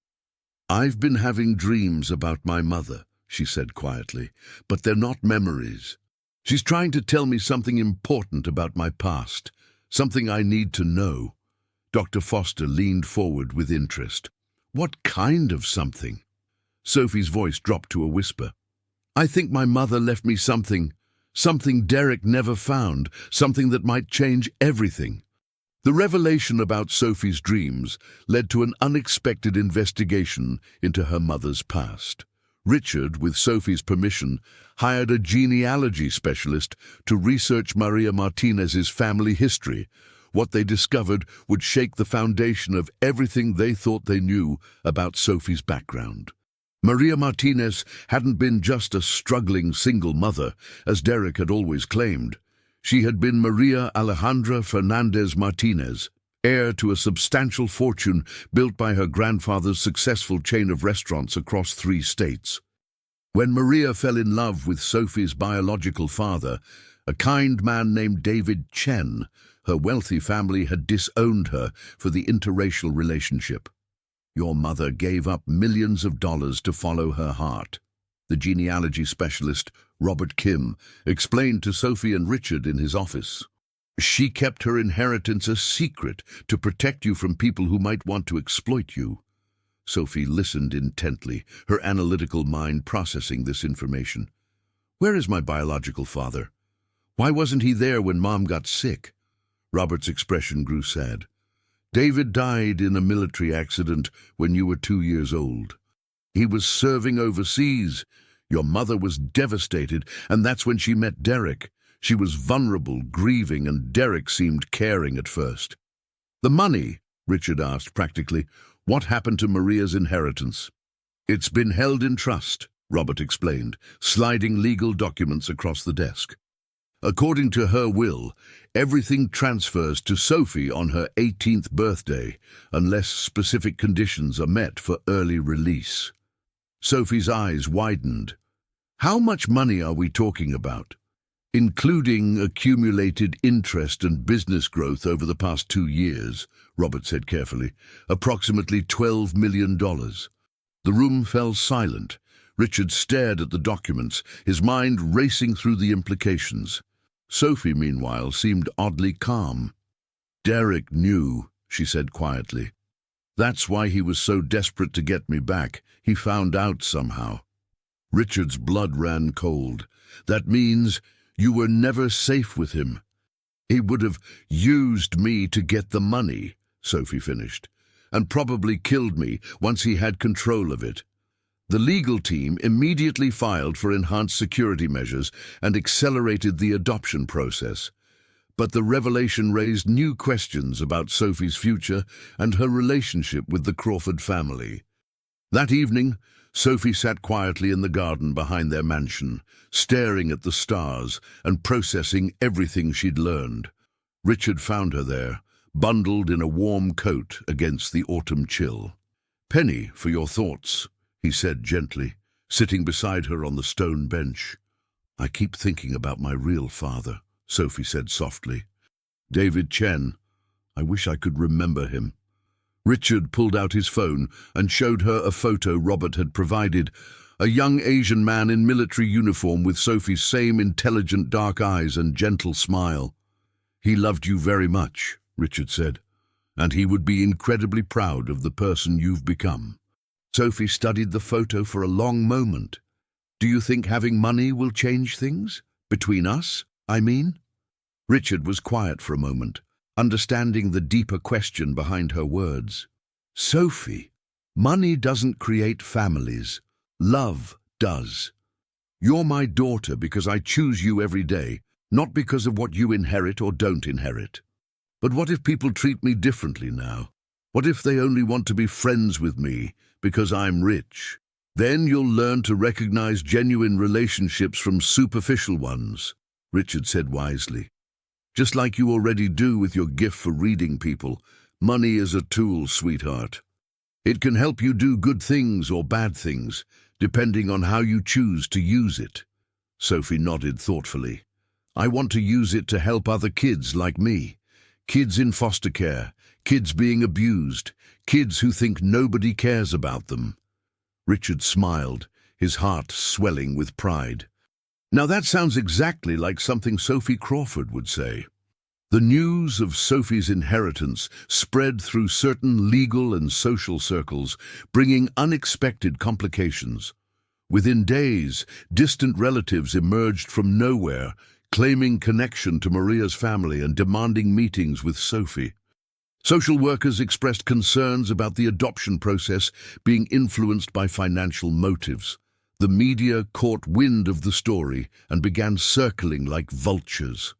"I've been having dreams about my mother," she said quietly, "but they're not memories. She's trying to tell me something important about my past, something I need to know." Dr. Foster leaned forward with interest. "What kind of something?" Sophie's voice dropped to a whisper. "I think my mother left me something Derek never found, something that might change everything." The revelation about Sophie's dreams led to an unexpected investigation into her mother's past. Richard, with Sophie's permission, hired a genealogy specialist to research Maria Martinez's family history. What they discovered would shake the foundation of everything they thought they knew about Sophie's background. Maria Martinez hadn't been just a struggling single mother, as Derek had always claimed. She had been Maria Alejandra Fernandez Martinez, heir to a substantial fortune built by her grandfather's successful chain of restaurants across 3 states. When Maria fell in love with Sophie's biological father, a kind man named David Chen, her wealthy family had disowned her for the interracial relationship. "Your mother gave up millions of dollars to follow her heart," the genealogy specialist, Robert Kim, explained to Sophie and Richard in his office. "She kept her inheritance a secret to protect you from people who might want to exploit you." Sophie listened intently, her analytical mind processing this information. "Where is my biological father? Why wasn't he there when Mom got sick?" Robert's expression grew sad. "David died in a military accident when you were 2 years old. He was serving overseas. Your mother was devastated, and that's when she met Derek. She was vulnerable, grieving, and Derek seemed caring at first." "The money?" Richard asked practically. "What happened to Maria's inheritance?" "It's been held in trust," Robert explained, sliding legal documents across the desk. "According to her will, everything transfers to Sophie on her 18th birthday, unless specific conditions are met for early release." Sophie's eyes widened. "How much money are we talking about?" "Including accumulated interest and business growth over the past 2 years, Robert said carefully, "approximately $12 million. The room fell silent. Richard stared at the documents, his mind racing through the implications. Sophie, meanwhile, seemed oddly calm. "Derek knew," she said quietly. "That's why he was so desperate to get me back. He found out somehow." Richard's blood ran cold. "That means you were never safe with him." "He would have used me to get the money," Sophie finished. and probably killed me once he had control of it. The legal team immediately filed for enhanced security measures and accelerated the adoption process. But the revelation raised new questions about Sophie's future and her relationship with the Crawford family. That evening, Sophie sat quietly in the garden behind their mansion, staring at the stars and processing everything she'd learned. Richard found her there, bundled in a warm coat against the autumn chill. "Penny, for your thoughts," he said gently, sitting beside her on the stone bench. "I keep thinking about my real father," Sophie said softly. "David Chen. I wish I could remember him." Richard pulled out his phone and showed her a photo Robert had provided, a young Asian man in military uniform with Sophie's same intelligent dark eyes and gentle smile. "He loved you very much," Richard said, "and he would be incredibly proud of the person you've become." Sophie studied the photo for a long moment. "Do you think having money will change things? Between us, I mean?" Richard was quiet for a moment, understanding the deeper question behind her words. "Sophie, money doesn't create families. Love does. You're my daughter because I choose you every day, not because of what you inherit or don't inherit. But what if people treat me differently now? What if they only want to be friends with me because I'm rich? Then you'll learn to recognize genuine relationships from superficial ones," Richard said wisely. "Just like you already do with your gift for reading people, money is a tool, sweetheart. It can help you do good things or bad things, depending on how you choose to use it." Sophie nodded thoughtfully. "I want to use it to help other kids like me. Kids in foster care, kids being abused, kids who think nobody cares about them." Richard smiled, his heart swelling with pride. Now that sounds exactly like something Sophie Crawford would say. The news of Sophie's inheritance spread through certain legal and social circles, bringing unexpected complications. Within days, distant relatives emerged from nowhere, claiming connection to Maria's family and demanding meetings with Sophie. Social workers expressed concerns about the adoption process being influenced by financial motives. The media caught wind of the story and began circling like vultures.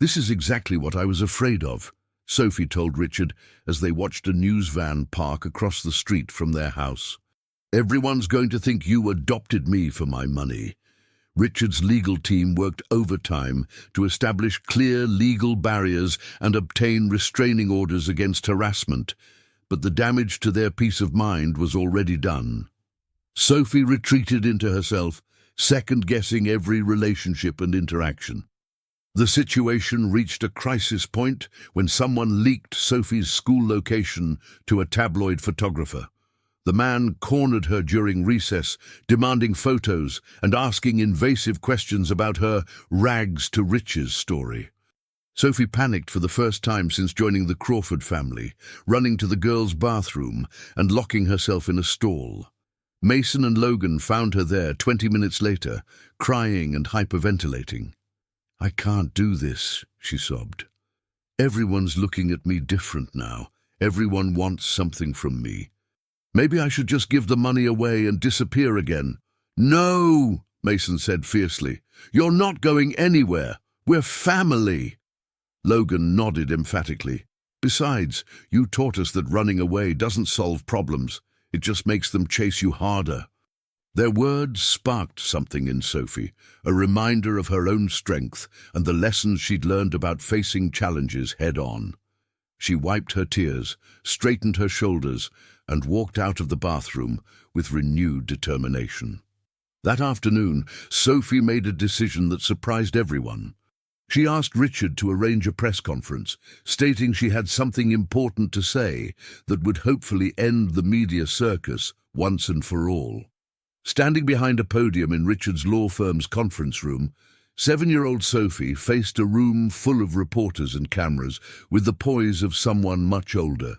"This is exactly what I was afraid of," Sophie told Richard as they watched a news van park across the street from their house. "Everyone's going to think you adopted me for my money." Richard's legal team worked overtime to establish clear legal barriers and obtain restraining orders against harassment, but the damage to their peace of mind was already done. Sophie retreated into herself, second-guessing every relationship and interaction. The situation reached a crisis point when someone leaked Sophie's school location to a tabloid photographer. The man cornered her during recess, demanding photos and asking invasive questions about her rags to riches story. Sophie panicked for the first time since joining the Crawford family, running to the girls' bathroom and locking herself in a stall. Mason and Logan found her there 20 minutes later, crying and hyperventilating. "I can't do this," she sobbed. "Everyone's looking at me different now. Everyone wants something from me. Maybe I should just give the money away and disappear again." "No," Mason said fiercely. "You're not going anywhere. We're family." Logan nodded emphatically. "Besides, you taught us that running away doesn't solve problems. It just makes them chase you harder." Their words sparked something in Sophie, a reminder of her own strength and the lessons she'd learned about facing challenges head-on. She wiped her tears, straightened her shoulders, and walked out of the bathroom with renewed determination. That afternoon, Sophie made a decision that surprised everyone. She asked Richard to arrange a press conference, stating she had something important to say that would hopefully end the media circus once and for all. Standing behind a podium in Richard's law firm's conference room, 7-year-old Sophie faced a room full of reporters and cameras with the poise of someone much older.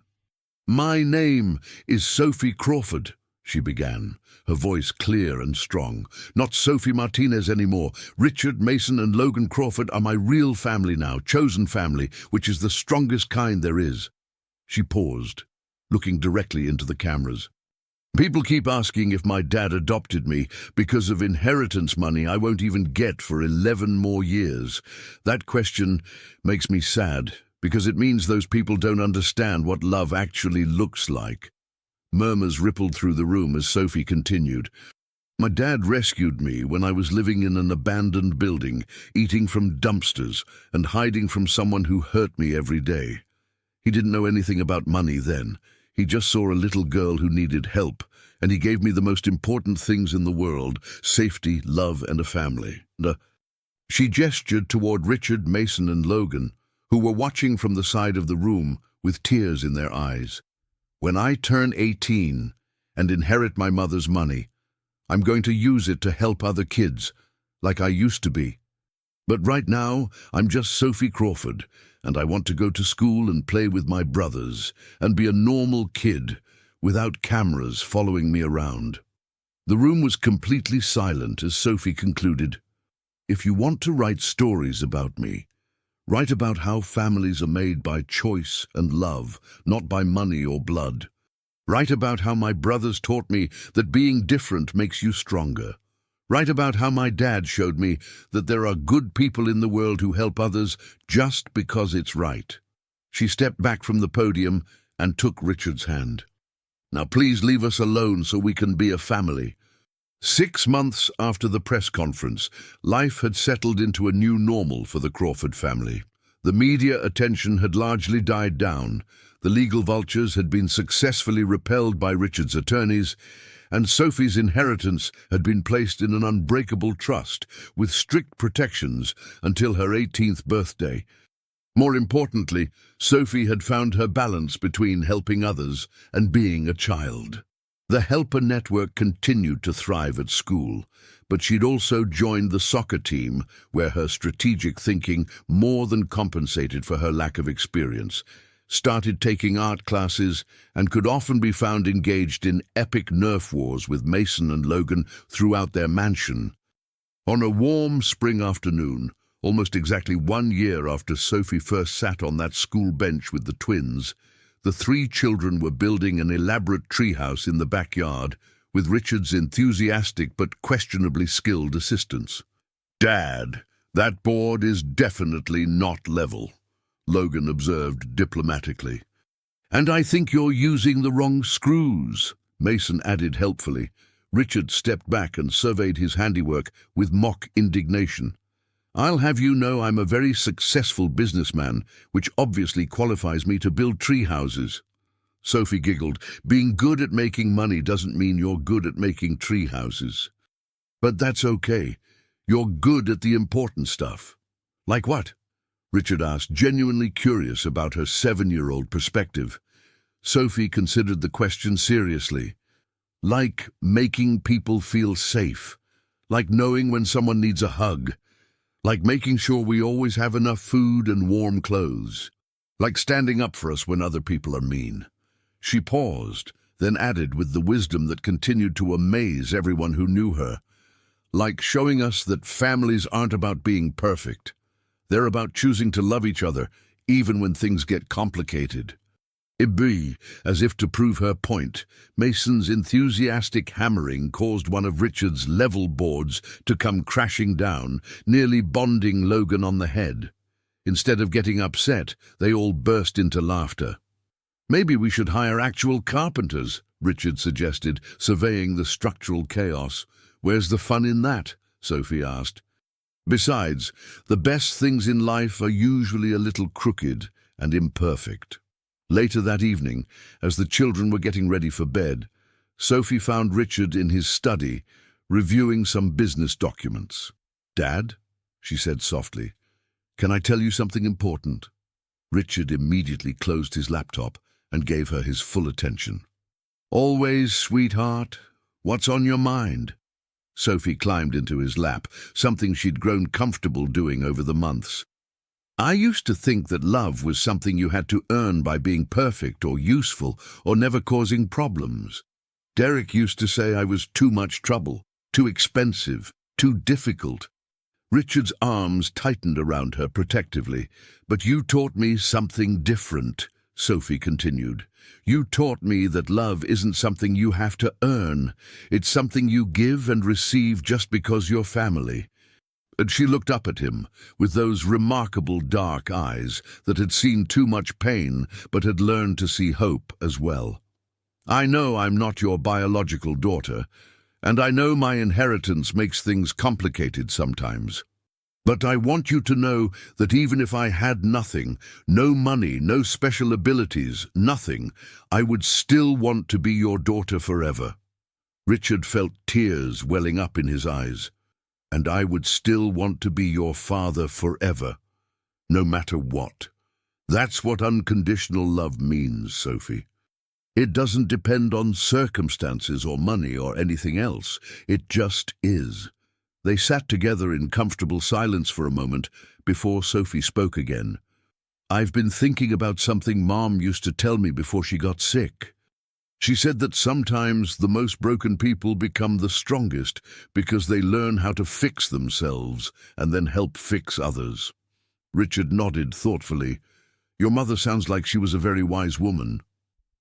"My name is Sophie Crawford," she began, her voice clear and strong. "Not Sophie Martinez anymore. Richard, Mason, and Logan Crawford are my real family now, chosen family, which is the strongest kind there is." She paused, looking directly into the cameras. People keep asking if my dad adopted me because of inheritance money I won't even get for 11 more years. That question makes me sad because it means those people don't understand what love actually looks like. Murmurs rippled through the room as Sophie continued. My dad rescued me when I was living in an abandoned building, eating from dumpsters and hiding from someone who hurt me every day. He didn't know anything about money then. He just saw a little girl who needed help, and he gave me the most important things in the world: safety, love, and a family. She gestured toward Richard, Mason, and Logan, who were watching from the side of the room with tears in their eyes. When I turn 18 and inherit my mother's money, I'm going to use it to help other kids, like I used to be. But right now, I'm just Sophie Crawford, and I want to go to school and play with my brothers, and be a normal kid, without cameras following me around. The room was completely silent as Sophie concluded, "If you want to write stories about me, write about how families are made by choice and love, not by money or blood. Write about how my brothers taught me that being different makes you stronger. Write about how my dad showed me that there are good people in the world who help others just because it's right." She stepped back from the podium and took Richard's hand. "Now please leave us alone so we can be a family." 6 months after the press conference, life had settled into a new normal for the Crawford family. The media attention had largely died down. The legal vultures had been successfully repelled by Richard's attorneys, and Sophie's inheritance had been placed in an unbreakable trust with strict protections until her 18th birthday. More importantly, Sophie had found her balance between helping others and being a child. The Helper Network continued to thrive at school, but she'd also joined the soccer team, where her strategic thinking more than compensated for her lack of experience, started taking art classes, and could often be found engaged in epic Nerf wars with Mason and Logan throughout their mansion. On a warm spring afternoon, almost exactly 1 year after Sophie first sat on that school bench with the twins, the 3 children were building an elaborate treehouse in the backyard with Richard's enthusiastic but questionably skilled assistance. "Dad, that board is definitely not level," Logan observed diplomatically. "And I think you're using the wrong screws," Mason added helpfully. Richard stepped back and surveyed his handiwork with mock indignation. "I'll have you know I'm a very successful businessman, which obviously qualifies me to build tree houses." Sophie giggled. "Being good at making money doesn't mean you're good at making tree houses. But that's okay. You're good at the important stuff." "Like what?" Richard asked, genuinely curious about her 7-year-old perspective. Sophie considered the question seriously. "Like making people feel safe. Like knowing when someone needs a hug. Like making sure we always have enough food and warm clothes. Like standing up for us when other people are mean." She paused, then added with the wisdom that continued to amaze everyone who knew her. "Like showing us that families aren't about being perfect. They're about choosing to love each other, even when things get complicated." As if to prove her point, Mason's enthusiastic hammering caused one of Richard's level boards to come crashing down, nearly bonding Logan on the head. Instead of getting upset, they all burst into laughter. "Maybe we should hire actual carpenters," Richard suggested, surveying the structural chaos. "Where's the fun in that?" Sophie asked. "Besides, the best things in life are usually a little crooked and imperfect." Later that evening, as the children were getting ready for bed, Sophie found Richard in his study, reviewing some business documents. "Dad," she said softly, "can I tell you something important?" Richard immediately closed his laptop and gave her his full attention. "Always, sweetheart. What's on your mind?" Sophie climbed into his lap, something she'd grown comfortable doing over the months. "I used to think that love was something you had to earn by being perfect or useful or never causing problems. Derek used to say I was too much trouble, too expensive, too difficult." Richard's arms tightened around her protectively. "But you taught me something different," Sophie continued. You taught me that love isn't something you have to earn. It's something you give and receive just because you're family. And she looked up at him with those remarkable dark eyes that had seen too much pain but had learned to see hope as well. I know I'm not your biological daughter, and I know my inheritance makes things complicated sometimes. But I want you to know that even if I had nothing, no money, no special abilities, nothing, I would still want to be your daughter forever. Richard felt tears welling up in his eyes. And I would still want to be your father forever, no matter what. That's what unconditional love means, Sophie. It doesn't depend on circumstances or money or anything else. It just is. They sat together in comfortable silence for a moment before Sophie spoke again. I've been thinking about something Mom used to tell me before she got sick. She said that sometimes the most broken people become the strongest because they learn how to fix themselves and then help fix others. Richard nodded thoughtfully. Your mother sounds like she was a very wise woman.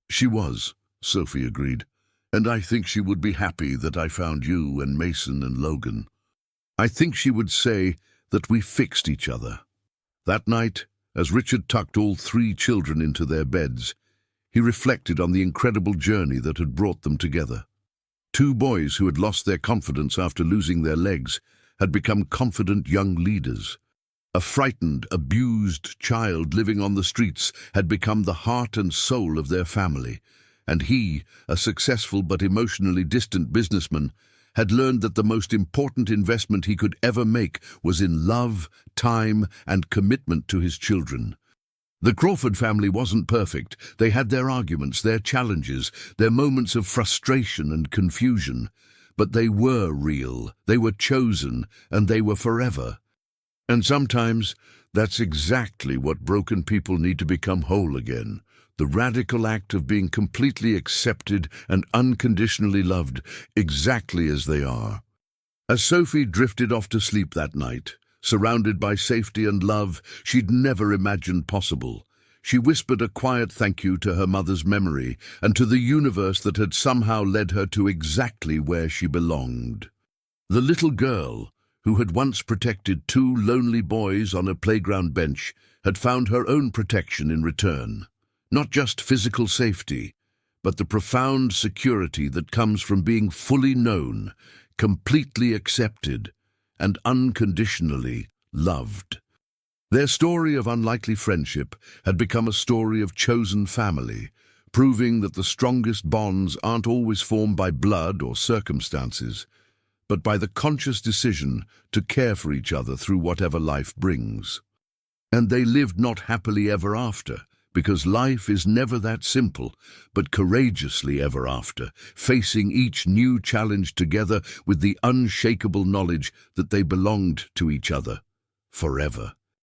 She was, Sophie agreed, and I think she would be happy that I found you and Mason and Logan. I think she would say that we fixed each other. That night, as Richard tucked all 3 children into their beds, he reflected on the incredible journey that had brought them together. 2 boys who had lost their confidence after losing their legs had become confident young leaders. A frightened, abused child living on the streets had become the heart and soul of their family, and he, a successful but emotionally distant businessman, had learned that the most important investment he could ever make was in love, time, and commitment to his children. The Crawford family wasn't perfect. They had their arguments, their challenges, their moments of frustration and confusion. But they were real, they were chosen, and they were forever. And sometimes that's exactly what broken people need to become whole again. The radical act of being completely accepted and unconditionally loved, exactly as they are. As Sophie drifted off to sleep that night, surrounded by safety and love she'd never imagined possible, she whispered a quiet thank you to her mother's memory and to the universe that had somehow led her to exactly where she belonged. The little girl, who had once protected 2 lonely boys on a playground bench, had found her own protection in return. Not just physical safety, but the profound security that comes from being fully known, completely accepted, and unconditionally loved. Their story of unlikely friendship had become a story of chosen family, proving that the strongest bonds aren't always formed by blood or circumstances, but by the conscious decision to care for each other through whatever life brings. And they lived not happily ever after, because life is never that simple, but courageously ever after, facing each new challenge together with the unshakable knowledge that they belonged to each other forever.